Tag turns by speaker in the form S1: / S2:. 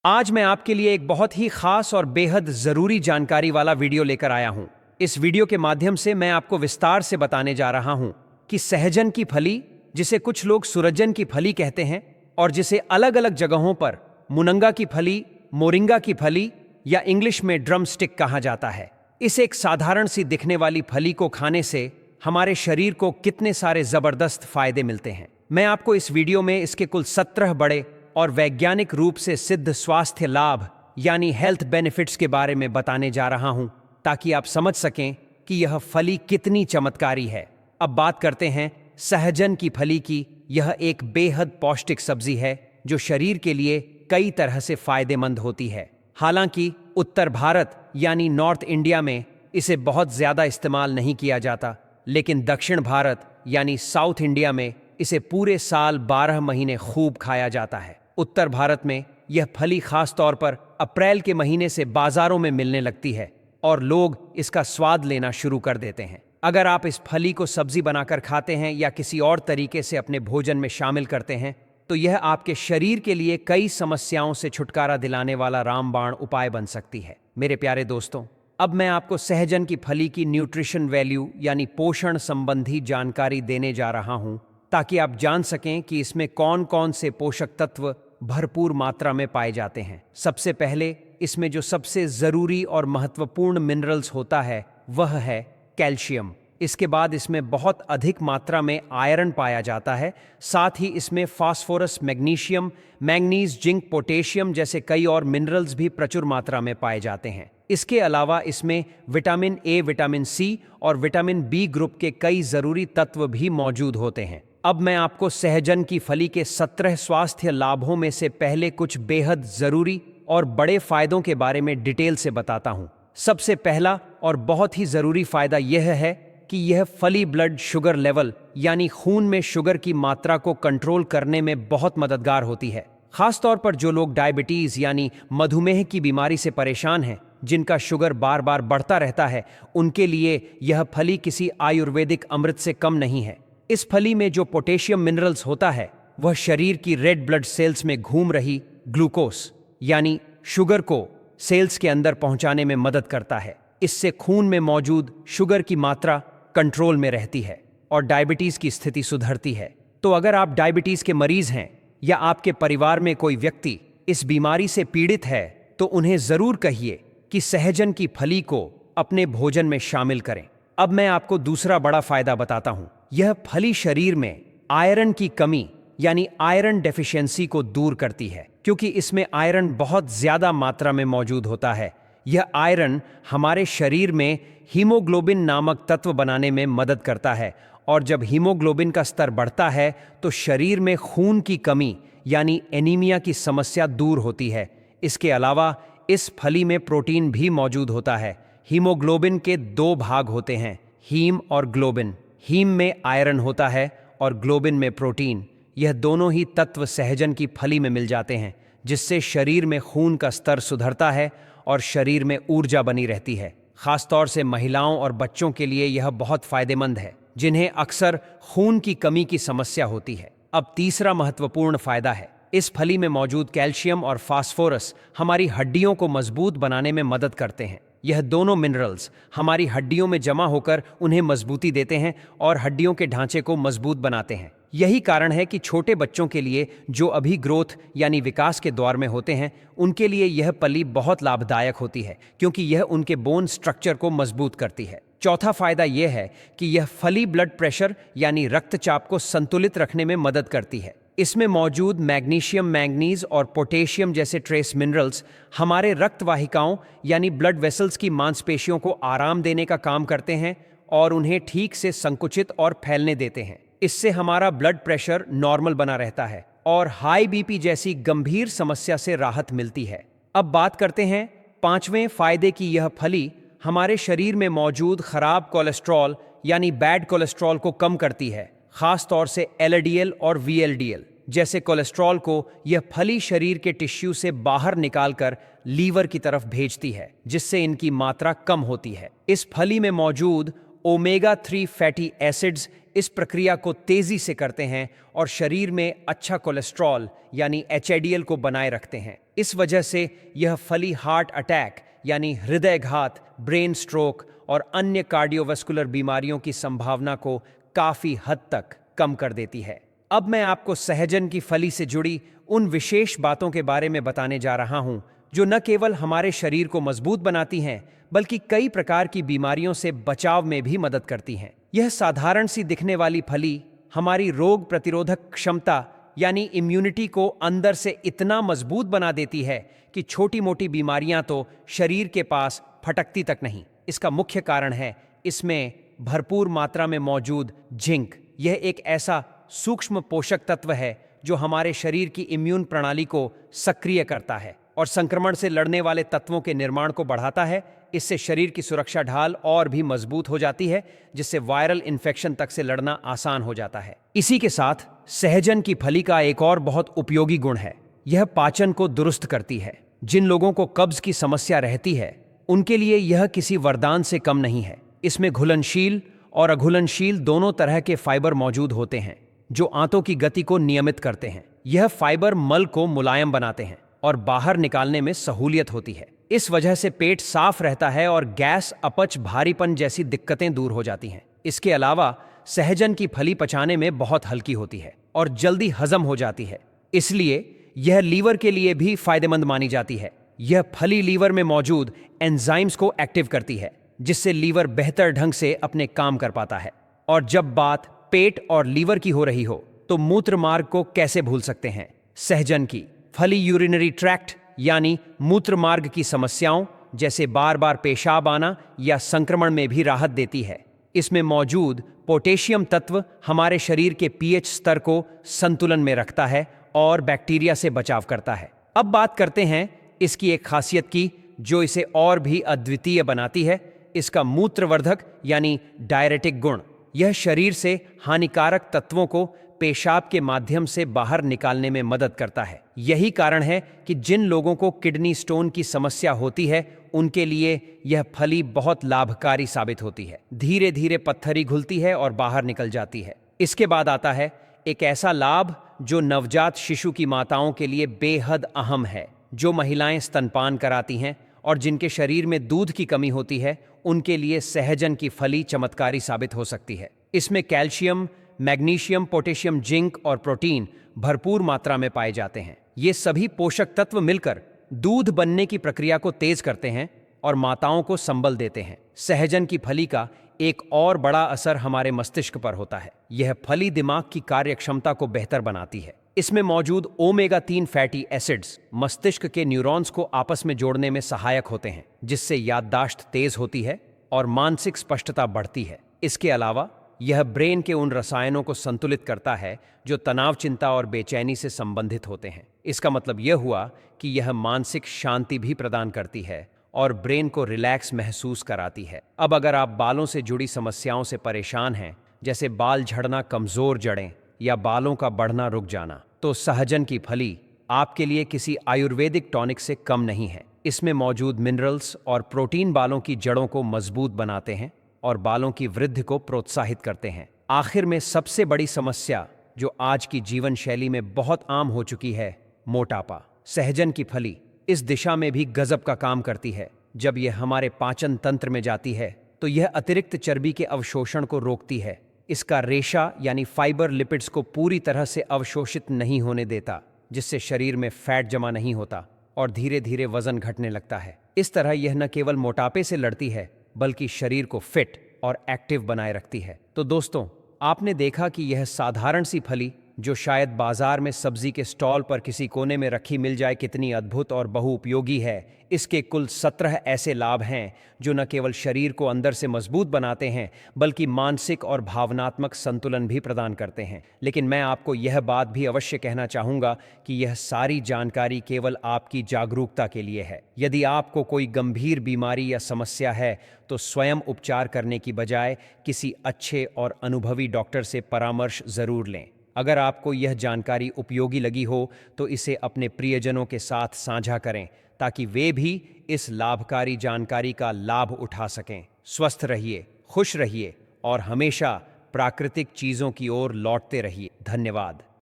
S1: आज मैं आपके लिए एक बहुत ही खास और बेहद ज़रूरी जानकारी वाला वीडियो लेकर आया हूं। इस वीडियो के माध्यम से मैं आपको विस्तार से बताने जा रहा हूं कि सहजन की फली, जिसे कुछ लोग सुरजन की फली कहते हैं और जिसे अलग अलग जगहों पर मुनंगा की फली, मोरिंगा की फली या इंग्लिश में ड्रम स्टिक कहा जाता है, इस एक साधारण सी दिखने वाली फली को खाने से हमारे शरीर को कितने सारे ज़बरदस्त फायदे मिलते हैं। मैं आपको इस वीडियो में इसके कुल 17 बड़े और वैज्ञानिक रूप से सिद्ध स्वास्थ्य लाभ यानी हेल्थ बेनिफिट्स के बारे में बताने जा रहा हूं, ताकि आप समझ सकें कि यह फली कितनी चमत्कारी है। अब बात करते हैं सहजन की फली की। यह एक बेहद पौष्टिक सब्जी है जो शरीर के लिए कई तरह से फायदेमंद होती है। हालांकि उत्तर भारत यानी नॉर्थ इंडिया में इसे बहुत ज्यादा इस्तेमाल नहीं किया जाता, लेकिन दक्षिण भारत यानी साउथ इंडिया में इसे पूरे साल 12 महीने खूब खाया जाता है। उत्तर भारत में यह फली खास तौर पर अप्रैल के महीने से बाजारों में मिलने लगती है और लोग इसका स्वाद लेना शुरू कर देते हैं। अगर आप इस फली को सब्जी बनाकर खाते हैं या किसी और तरीके से अपने भोजन में शामिल करते हैं, तो यह आपके शरीर के लिए कई समस्याओं से छुटकारा दिलाने वाला रामबाण उपाय बन सकती है। मेरे प्यारे दोस्तों, अब मैं आपको सहजन की फली की न्यूट्रिशन वैल्यू यानी पोषण संबंधी जानकारी देने जा रहा हूं, ताकि आप जान सकें कि इसमें कौन कौन से पोषक तत्व भरपूर मात्रा में पाए जाते हैं। सबसे पहले इसमें जो सबसे ज़रूरी और महत्वपूर्ण मिनरल्स होता है वह है कैल्शियम। इसके बाद इसमें बहुत अधिक मात्रा में आयरन पाया जाता है। साथ ही इसमें phosphorus, magnesium, manganese, zinc, potassium जैसे कई और मिनरल्स भी प्रचुर मात्रा में पाए जाते हैं। इसके अलावा इसमें विटामिन ए, विटामिन सी और विटामिन बी ग्रुप के कई ज़रूरी तत्व भी मौजूद होते हैं। अब मैं आपको सहजन की फली के 17 स्वास्थ्य लाभों में से पहले कुछ बेहद ज़रूरी और बड़े फायदों के बारे में डिटेल से बताता हूँ। सबसे पहला और बहुत ही ज़रूरी फायदा यह है कि यह फली ब्लड शुगर लेवल यानी खून में शुगर की मात्रा को कंट्रोल करने में बहुत मददगार होती है। खासतौर पर जो लोग डायबिटीज़ यानी मधुमेह की बीमारी से परेशान हैं, जिनका शुगर बार बार बढ़ता रहता है, उनके लिए यह फली किसी आयुर्वेदिक अमृत से कम नहीं है। इस फली में जो पोटेशियम मिनरल्स होता है वह शरीर की रेड ब्लड सेल्स में घूम रही ग्लूकोस यानी शुगर को सेल्स के अंदर पहुंचाने में मदद करता है। इससे खून में मौजूद शुगर की मात्रा कंट्रोल में रहती है और डायबिटीज़ की स्थिति सुधरती है। तो अगर आप डायबिटीज़ के मरीज हैं या आपके परिवार में कोई व्यक्ति इस बीमारी से पीड़ित है, तो उन्हें ज़रूर कहिए कि सहजन की फली को अपने भोजन में शामिल करें। अब मैं आपको दूसरा बड़ा फायदा बताता हूँ। यह फली शरीर में आयरन की कमी यानी आयरन डेफिशिएंसी को दूर करती है, क्योंकि इसमें आयरन बहुत ज़्यादा मात्रा में मौजूद होता है। यह आयरन हमारे शरीर में हीमोग्लोबिन नामक तत्व बनाने में मदद करता है, और जब हीमोग्लोबिन का स्तर बढ़ता है तो शरीर में खून की कमी यानी एनीमिया की समस्या दूर होती है। इसके अलावा इस फली में प्रोटीन भी मौजूद होता है। हीमोग्लोबिन के 2 भाग होते हैं, हीम और ग्लोबिन। हीम में आयरन होता है और ग्लोबिन में प्रोटीन। यह दोनों ही तत्व सहजन की फली में मिल जाते हैं, जिससे शरीर में खून का स्तर सुधरता है और शरीर में ऊर्जा बनी रहती है। खासतौर से महिलाओं और बच्चों के लिए यह बहुत फायदेमंद है, जिन्हें अक्सर खून की कमी की समस्या होती है। अब तीसरा महत्वपूर्ण फायदा है, इस फली में मौजूद कैल्शियम और फास्फोरस हमारी हड्डियों को मजबूत बनाने में मदद करते हैं। यह दोनों मिनरल्स हमारी हड्डियों में जमा होकर उन्हें मजबूती देते हैं और हड्डियों के ढांचे को मजबूत बनाते हैं। यही कारण है कि छोटे बच्चों के लिए जो अभी ग्रोथ यानी विकास के दौर में होते हैं, उनके लिए यह फली बहुत लाभदायक होती है, क्योंकि यह उनके बोन स्ट्रक्चर को मजबूत करती है। चौथा फायदा यह है कि यह फली ब्लड प्रेशर यानी रक्तचाप को संतुलित रखने में मदद करती है। इसमें मौजूद मैग्नीशियम, मैंगनीज और पोटेशियम जैसे ट्रेस मिनरल्स हमारे रक्त वाहिकाओं यानी ब्लड वेसल्स की मांसपेशियों को आराम देने का काम करते हैं और उन्हें ठीक से संकुचित और फैलने देते हैं। इससे हमारा ब्लड प्रेशर नॉर्मल बना रहता है और हाई बीपी जैसी गंभीर समस्या से राहत मिलती है। अब बात करते हैं 5वें फायदे की। यह फली हमारे शरीर में मौजूद खराब कोलेस्ट्रॉल यानी बैड कोलेस्ट्रॉल को कम करती है। खास तौर से एलडीएल और वीएलडीएल जैसे कोलेस्ट्रॉल को यह फली शरीर के टिश्यू से बाहर निकालकर लीवर की तरफ भेजती है, जिससे इनकी मात्रा कम होती है। इस फली में मौजूद ओमेगा 3 फैटी एसिड्स इस प्रक्रिया को तेजी से करते हैं और शरीर में अच्छा कोलेस्ट्रॉल यानी HDL को बनाए रखते हैं। इस वजह से यह फली हार्ट अटैक यानी हृदयघात, ब्रेन स्ट्रोक और अन्य कार्डियोवैस्कुलर बीमारियों की संभावना को काफी हद तक कम कर देती है। अब मैं आपको सहजन की फली से जुड़ी उन विशेष बातों के बारे में बताने जा रहा हूं जो न केवल हमारे शरीर को मजबूत बनाती हैं बल्कि कई प्रकार की बीमारियों से बचाव में भी मदद करती हैं। यह साधारण सी दिखने वाली फली हमारी रोग प्रतिरोधक क्षमता यानी इम्यूनिटी को अंदर से इतना मजबूत बना देती है कि छोटी मोटी बीमारियां तो शरीर के पास फटकती तक नहीं। इसका मुख्य कारण है इसमें भरपूर मात्रा में मौजूद जिंक। यह एक ऐसा सूक्ष्म पोषक तत्व है जो हमारे शरीर की इम्यून प्रणाली को सक्रिय करता है और संक्रमण से लड़ने वाले तत्वों के निर्माण को बढ़ाता है। इससे शरीर की सुरक्षा ढाल और भी मजबूत हो जाती है, जिससे वायरल इन्फेक्शन तक से लड़ना आसान हो जाता है। इसी के साथ सहजन की फली का एक और बहुत उपयोगी गुण है, यह पाचन को दुरुस्त करती है। जिन लोगों को कब्ज की समस्या रहती है उनके लिए यह किसी वरदान से कम नहीं है। इसमें घुलनशील और अघुलनशील दोनों तरह के फाइबर मौजूद होते हैं जो आंतों की गति को नियमित करते हैं। यह फाइबर मल को मुलायम बनाते हैं और बाहर निकालने में सहूलियत होती है। इस वजह से पेट साफ रहता है और गैस, अपच, भारीपन जैसी दिक्कतें दूर हो जाती हैं। इसके अलावा सहजन की फली पचाने में बहुत हल्की होती है और जल्दी हजम हो जाती है, इसलिए यह लीवर के लिए भी फायदेमंद मानी जाती है। यह फली लीवर में मौजूद एंजाइम्स को एक्टिव करती है, जिससे लीवर बेहतर ढंग से अपने काम कर पाता है। और जब बात पेट और लीवर की हो रही हो तो मूत्र मार्ग को कैसे भूल सकते हैं। सहजन की फली यूरिनरी ट्रैक्ट यानी मूत्र मार्ग की समस्याओं जैसे बार बार पेशाब आना या संक्रमण में भी राहत देती है। इसमें मौजूद पोटेशियम तत्व हमारे शरीर के पीएच स्तर को संतुलन में रखता है और बैक्टीरिया से बचाव करता है। अब बात करते हैं इसकी एक खासियत की जो इसे और भी अद्वितीय बनाती है, इसका मूत्रवर्धक यानी डायरेटिक गुण। यह शरीर से हानिकारक तत्वों को पेशाब के माध्यम से बाहर निकालने में मदद करता है। यही कारण है कि जिन लोगों को किडनी स्टोन की समस्या होती है उनके लिए यह फली बहुत लाभकारी साबित होती है। धीरे धीरे पत्थरी घुलती है और बाहर निकल जाती है। इसके बाद आता है एक ऐसा लाभ जो नवजात शिशु की माताओं के लिए बेहद अहम है। जो महिलाएं स्तनपान कराती हैं और जिनके शरीर में दूध की कमी होती है उनके लिए सहजन की फली चमत्कारी साबित हो सकती है। इसमें कैल्शियम, मैग्नीशियम, पोटेशियम, जिंक और प्रोटीन भरपूर मात्रा में पाए जाते हैं। ये सभी पोषक तत्व मिलकर दूध बनने की प्रक्रिया को तेज करते हैं और माताओं को संबल देते हैं। सहजन की फली का एक और बड़ा असर हमारे मस्तिष्क पर होता है। यह फली दिमाग की कार्यक्षमता को बेहतर बनाती है। इसमें मौजूद ओमेगा 3 फैटी एसिड्स मस्तिष्क के न्यूरॉन्स को आपस में जोड़ने में सहायक होते हैं, जिससे याददाश्त तेज होती है और मानसिक स्पष्टता बढ़ती है। इसके अलावा यह ब्रेन के उन रसायनों को संतुलित करता है जो तनाव, चिंता और बेचैनी से संबंधित होते हैं। इसका मतलब यह हुआ कि यह मानसिक शांति भी प्रदान करती है और ब्रेन को रिलैक्स महसूस कराती है। अब अगर आप बालों से जुड़ी समस्याओं से परेशान हैं, जैसे बाल झड़ना, कमजोर जड़ें या बालों का बढ़ना रुक जाना, तो सहजन की फली आपके लिए किसी आयुर्वेदिक टॉनिक से कम नहीं है। इसमें मौजूद मिनरल्स और प्रोटीन बालों की जड़ों को मजबूत बनाते हैं और बालों की वृद्धि को प्रोत्साहित करते हैं। आखिर में सबसे बड़ी समस्या जो आज की जीवन शैली में बहुत आम हो चुकी है, मोटापा। सहजन की फली इस दिशा में भी गजब का काम करती है। जब यह हमारे पाचन तंत्र में जाती है तो यह अतिरिक्त चर्बी के अवशोषण को रोकती है। इसका रेशा यानी फाइबर लिपिड्स को पूरी तरह से अवशोषित नहीं होने देता, जिससे शरीर में फैट जमा नहीं होता और धीरे धीरे वजन घटने लगता है। इस तरह यह न केवल मोटापे से लड़ती है बल्कि शरीर को फिट और एक्टिव बनाए रखती है। तो दोस्तों, आपने देखा कि यह साधारण सी फली जो शायद बाजार में सब्जी के स्टॉल पर किसी कोने में रखी मिल जाए कितनी अद्भुत और बहुउपयोगी है। इसके कुल 17 ऐसे लाभ हैं जो न केवल शरीर को अंदर से मजबूत बनाते हैं बल्कि मानसिक और भावनात्मक संतुलन भी प्रदान करते हैं। लेकिन मैं आपको यह बात भी अवश्य कहना चाहूँगा कि यह सारी जानकारी केवल आपकी जागरूकता के लिए है। यदि आपको कोई गंभीर बीमारी या समस्या है तो स्वयं उपचार करने की बजाय किसी अच्छे और अनुभवी डॉक्टर से परामर्श ज़रूर लें। अगर आपको यह जानकारी उपयोगी लगी हो तो इसे अपने प्रियजनों के साथ साझा करें ताकि वे भी इस लाभकारी जानकारी का लाभ उठा सकें। स्वस्थ रहिए, खुश रहिए और हमेशा प्राकृतिक चीजों की ओर लौटते रहिए। धन्यवाद।